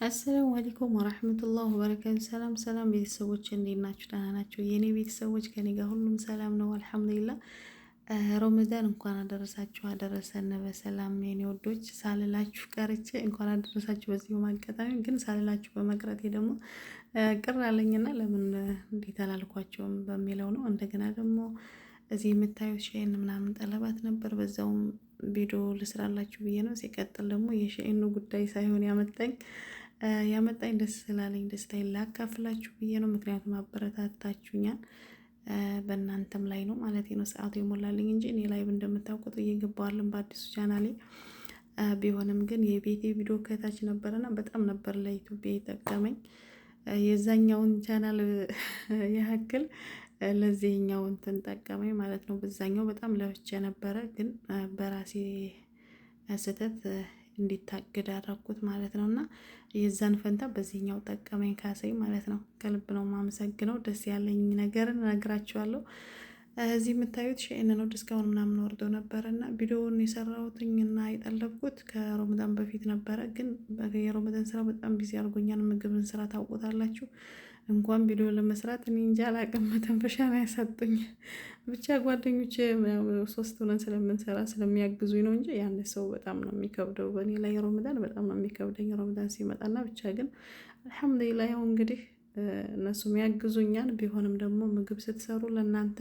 አሰላሙ አለይኩም ወራህመቱላሂ ወበረካቱ። ሰላም ሰላም ቤተሰቦች እንዴት ናችሁ? ደህና ናቸው የኔ ቤተሰቦች? ከኔ ጋር ሁሉም ሰላም ነው አልሐምዱሊላህ። ረመዳን እንኳን አደረሳችሁ አደረሰን በሰላም የኔ ወዶች ሳልላችሁ ቀርቼ እንኳን አደረሳችሁ። በዚሁ አጋጣሚ ግን ሳልላችሁ በመቅረቴ ደግሞ ቅር አለኝና ለምን እንዴት አላልኳቸውም በሚለው ነው። እንደገና ደግሞ እዚህ የምታዩት ሸይን ምናምን ጠለባት ነበር፣ በዛውም ቪዲዮ ልስራላችሁ ብዬ ነው። ሲቀጥል ደግሞ የሸይኑ ጉዳይ ሳይሆን ያመጣኝ ደስ ስላለኝ ደስታዬን ላካፍላችሁ ብዬ ነው። ምክንያቱም አበረታታችሁኛል፣ በእናንተም ላይ ነው ማለት ነው። ሰዓቱ ይሞላልኝ እንጂ እኔ ላይቭ እንደምታውቁት እየገባዋለን በአዲሱ ቻናሌ። ቢሆንም ግን የቤቴ ቪዲዮ ከታች ነበረና በጣም ነበር ለዩቲዩብ የጠቀመኝ። የዛኛውን ቻናል ያክል ለዚህኛው እንትን ጠቀመኝ ማለት ነው። በዛኛው በጣም ለፍቼ ነበረ፣ ግን በራሴ ስህተት እንዲታገድ አደረኩት ማለት ነው። እና የዛን ፈንታ በዚህኛው ጠቀመኝ ካሰኝ ማለት ነው። ከልብ ነው የማመሰግነው። ደስ ያለኝ ነገርን እነግራችኋለሁ። እዚህ የምታዩት ሸይን ነው። ዲስካውንት ምናምን ወርዶ ነበረ እና ቪዲዮውን የሰራሁትኝ እና የጠለብኩት ከረመዳን በፊት ነበረ። ግን የረመዳን ስራ በጣም ቢዚ አድርጎኛል። ምግብን ስራ ታውቁታላችሁ። እንኳን ቪዲዮ ለመስራት እኔ እንጃ አላቅም፣ መተንፈሻ ነው ያሳጡኝ። ብቻ ጓደኞቼ ሶስት ሆነን ስለምንሰራ ስለሚያግዙኝ ነው እንጂ ያን ሰው በጣም ነው የሚከብደው በእኔ ላይ። ረመዳን በጣም ነው የሚከብደኝ ረመዳን ሲመጣና፣ ብቻ ግን አልሐምዱሊላህ ያው እንግዲህ እነሱም ያግዙኛል። ቢሆንም ደግሞ ምግብ ስትሰሩ ለእናንተ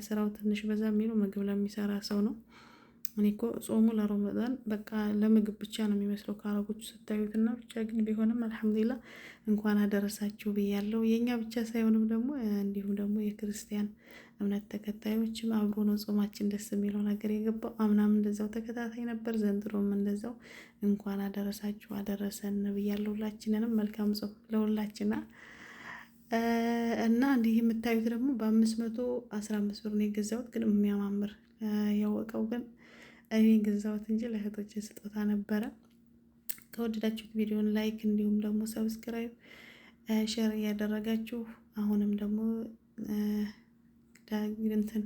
ስራው ትንሽ በዛ የሚለው ምግብ ለሚሰራ ሰው ነው። እኔ እኮ ጾሙ ለረመዳን በቃ ለምግብ ብቻ ነው የሚመስለው ከአረቦቹ ስታዩትና፣ ብቻ ግን ቢሆንም አልሐምዱሊላህ እንኳን አደረሳችሁ ብያለሁ። የኛ ብቻ ሳይሆንም ደግሞ እንዲሁም ደግሞ የክርስቲያን እምነት ተከታዮችም አብሮ ነው ጾማችን ደስ የሚለው ነገር የገባው። አምናም እንደዛው ተከታታይ ነበር፣ ዘንድሮም እንደዛው እንኳን አደረሳችሁ አደረሰን ብያለሁ። ሁላችንንም መልካም ጾም ለሁላችንና እና እንዲህ የምታዩት ደግሞ በ515 ብር ነው የገዛሁት። ግን የሚያማምር ያወቀው ግን እኔ ገዛሁት እንጂ ለእህቶቼ ስጦታ ነበረ። ከወደዳችሁት ቪዲዮን ላይክ እንዲሁም ደግሞ ሰብስክራይብ ሼር እያደረጋችሁ አሁንም ደግሞ እንትን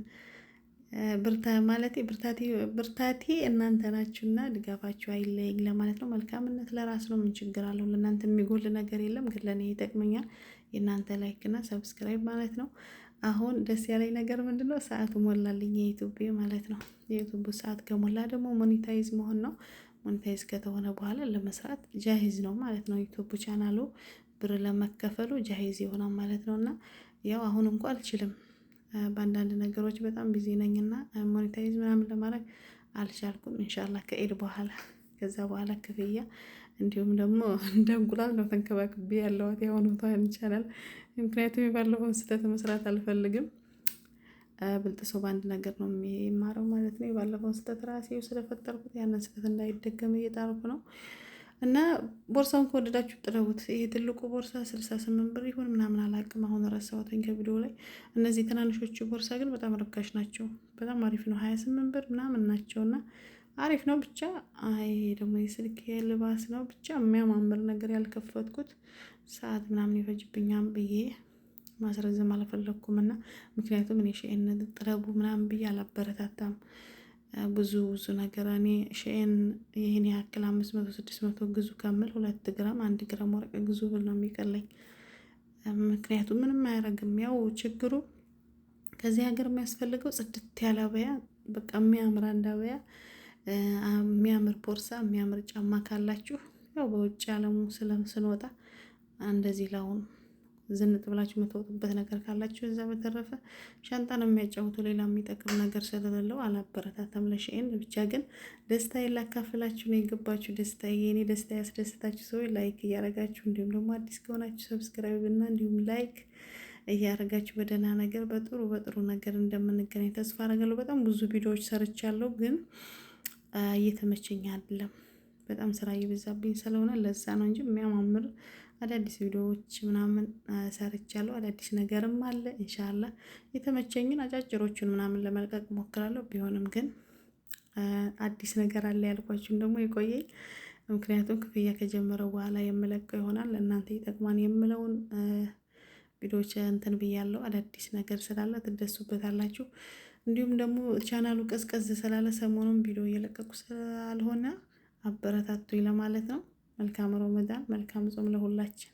ብርታቴ እናንተ ናችሁና ድጋፋችሁ አይለየኝ ለማለት ነው። መልካምነት ለራስ ነው። ምን ችግር አለው? ለእናንተ የሚጎል ነገር የለም፣ ግን ለእኔ ይጠቅመኛል የእናንተ ላይክ እና ሰብስክራይብ ማለት ነው። አሁን ደስ ያለኝ ነገር ምንድነው? ሰዓቱ ሞላልኝ የዩቲዩብ ማለት ነው። የዩቲዩብ ሰዓት ከሞላ ደግሞ ሞኔታይዝ መሆን ነው። ሞኔታይዝ ከተሆነ በኋላ ለመስራት ጃሂዝ ነው ማለት ነው። ዩቲዩብ ቻናሉ ብር ለመከፈሉ ጃሂዝ ይሆናል ማለት ነው። እና ያው አሁን እንኳን አልችልም፣ በአንዳንድ ነገሮች በጣም ቢዚ ነኝና ሞኔታይዝ ምናምን ለማድረግ አልቻልኩም። ኢንሻአላህ ከኢድ በኋላ ከዛ በኋላ ክፍያ እንዲሁም ደግሞ እንደ እንቁላል ነው ተንከባክቤ ያለዋት የሆነቷን ይቻላል። ምክንያቱም የባለፈውን ስህተት መስራት አልፈልግም። ብልጥ ሰው በአንድ ነገር ነው የሚማረው ማለት ነው። የባለፈውን ስህተት ራሴው ስለፈጠርኩት ያንን ስህተት እንዳይደገም እየጣርኩ ነው። እና ቦርሳውን ከወደዳችሁ ጥለቡት። ይሄ ትልቁ ቦርሳ 68 ብር ይሁን ምናምን አላውቅም፣ አሁን ረሳሁትኝ ከቪዲዮ ላይ። እነዚህ ትናንሾቹ ቦርሳ ግን በጣም ርካሽ ናቸው፣ በጣም አሪፍ ነው። 28 ብር ምናምን ናቸውና አሪፍ ነው። ብቻ አይ ደግሞ የስልክ ልባስ ነው ብቻ የሚያማምር ነገር ያልከፈትኩት ሰዓት ምናምን ይፈጅብኛል ብዬ ማስረዘም አልፈለኩም። እና ምክንያቱም እኔ ሸይን ጥለቡ ምናምን ብዬ አላበረታታም። ብዙ ነገር እኔ ሸይን ይህን ያክል 500 600 ግዙ ከምል 2 ግራም 1 ግራም ወርቅ ግዙ ብል ነው የሚቀለኝ። ምክንያቱም ምንም አያረግም። ያው ችግሩ ከዚህ ሀገር የሚያስፈልገው ጽድት ያለ አበያ፣ በቃ የሚያምር አንድ አበያ፣ የሚያምር ቦርሳ፣ የሚያምር ጫማ ካላችሁ ያው በውጭ ዓለሙ ስንወጣ እንደዚህ ላሁን ዝንጥ ብላችሁ የምትወጡበት ነገር ካላችሁ፣ እዛ በተረፈ ሻንጣ ነው የሚያጫውቱ። ሌላ የሚጠቅም ነገር ስለሌለው አላበረታታም ለሸይን። ብቻ ግን ደስታዬን ላካፍላችሁ ነው የገባችሁ። ደስታዬ የኔ ደስታ ያስደስታችሁ ሰዎች ላይክ እያረጋችሁ፣ እንዲሁም ደግሞ አዲስ ከሆናችሁ ሰብስክራይብ እና እንዲሁም ላይክ እያረጋችሁ በደህና ነገር በጥሩ ነገር እንደምንገናኝ ተስፋ አደርጋለሁ። በጣም ብዙ ቪዲዮዎች ሰርቻለሁ፣ ግን እየተመቸኝ አይደለም። በጣም ስራ እየበዛብኝ ስለሆነ ለዛ ነው እንጂ የሚያማምር አዳዲስ ቪዲዮዎች ምናምን ሰርቻለሁ። አዳዲስ ነገርም አለ። ኢንሻአላህ የተመቸኝን አጫጭሮቹን ምናምን ለመልቀቅ ሞክራለሁ። ቢሆንም ግን አዲስ ነገር አለ ያልኳችሁን ደግሞ የቆየኝ፣ ምክንያቱም ክፍያ ከጀመረው በኋላ የምለቀው ይሆናል። ለእናንተ ይጠቅማን የምለውን ቪዲዮዎች እንትን ብያለሁ። አዳዲስ ነገር ስላለ ትደሱበታላችሁ። እንዲሁም ደግሞ ቻናሉ ቀዝቀዝ ስላለ ሰሞኑን ቪዲዮ እየለቀቁ ስላልሆነ አበረታቱኝ ለማለት ነው። መልካም ረመዳን፣ መልካም ጾም ለሁላችን።